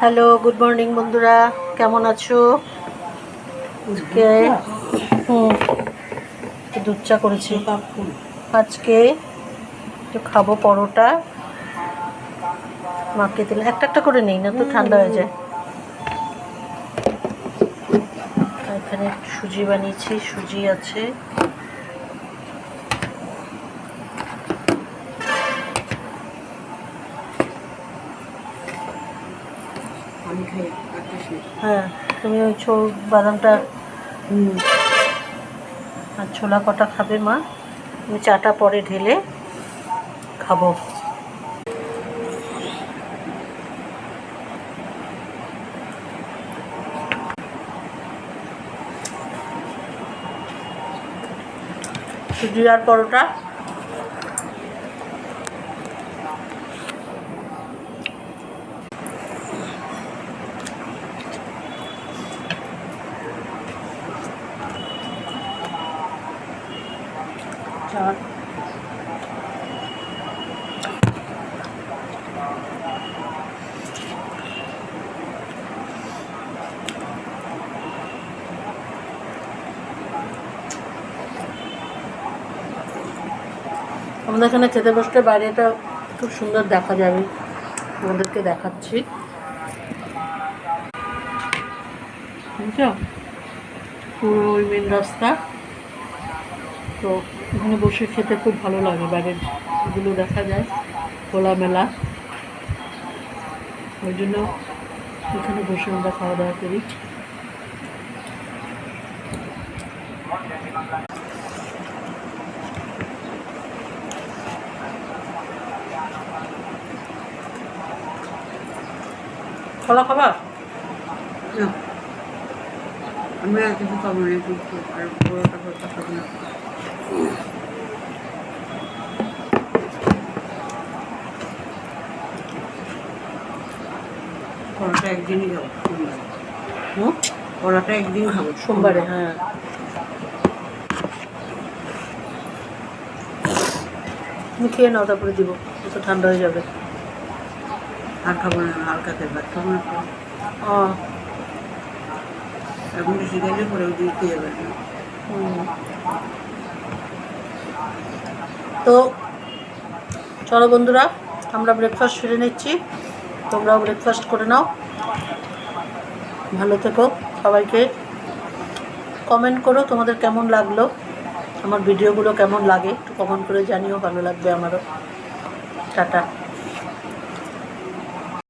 Hello, good morning বন্ধুরা, কেমন আছো? আজকে দুধ চা করেছি। আজকে একটু খাবো পরোটা, মাকে দিলে একটা একটা করে নেই না তো ঠান্ডা হয়ে যায়। এখানে সুজি বানিয়েছি, সুজি আছে, হ্যাঁ তুমি ওই বাদামটা আর ছোলা কটা খাবে মা, আমি চাটা পরে ঢেলে খাবো। সুজি আর পরোটা, চাট, আমাদের এখানে খেতে বসতে বাইরেটা খুব সুন্দর দেখা যাবে, আমাদেরকে দেখাচ্ছি, বুঝছো? পুরো ওই মেন রাস্তা, তো এখানে বসে খেতে খুব ভালো লাগে, বাইরের এগুলো দেখা যায় খোলামেলা, ওই জন্য এখানে বসে আমরা খাওয়া দাওয়া করি। খোলা খাবার আমি আর কিছু খাবো না, আর পরোটা ফরোটা খাবো না। পরোটা একদিনই খাবো, সোমবার। পরোটা একদিন খাবো, সোমবারে। হ্যাঁ, তুমি খেয়ে নাও, তারপরে দিব, তো ঠান্ডা হয়ে যাবে। আর খাবো না, হালকা খেয়ে খাবো না। এখন বেশি গেলে পরে ওই দিতে যাবে না। তো চলো বন্ধুরা, আমরা ব্রেকফাস্ট সেরে নিচ্ছি, তোমরাও ব্রেকফাস্ট করে নাও। ভালো থেকো, সবাইকে কমেন্ট করো তোমাদের কেমন লাগলো, আমার ভিডিওগুলো কেমন লাগে একটু কমেন্ট করে জানিও, ভালো লাগবে আমারও। টাটা।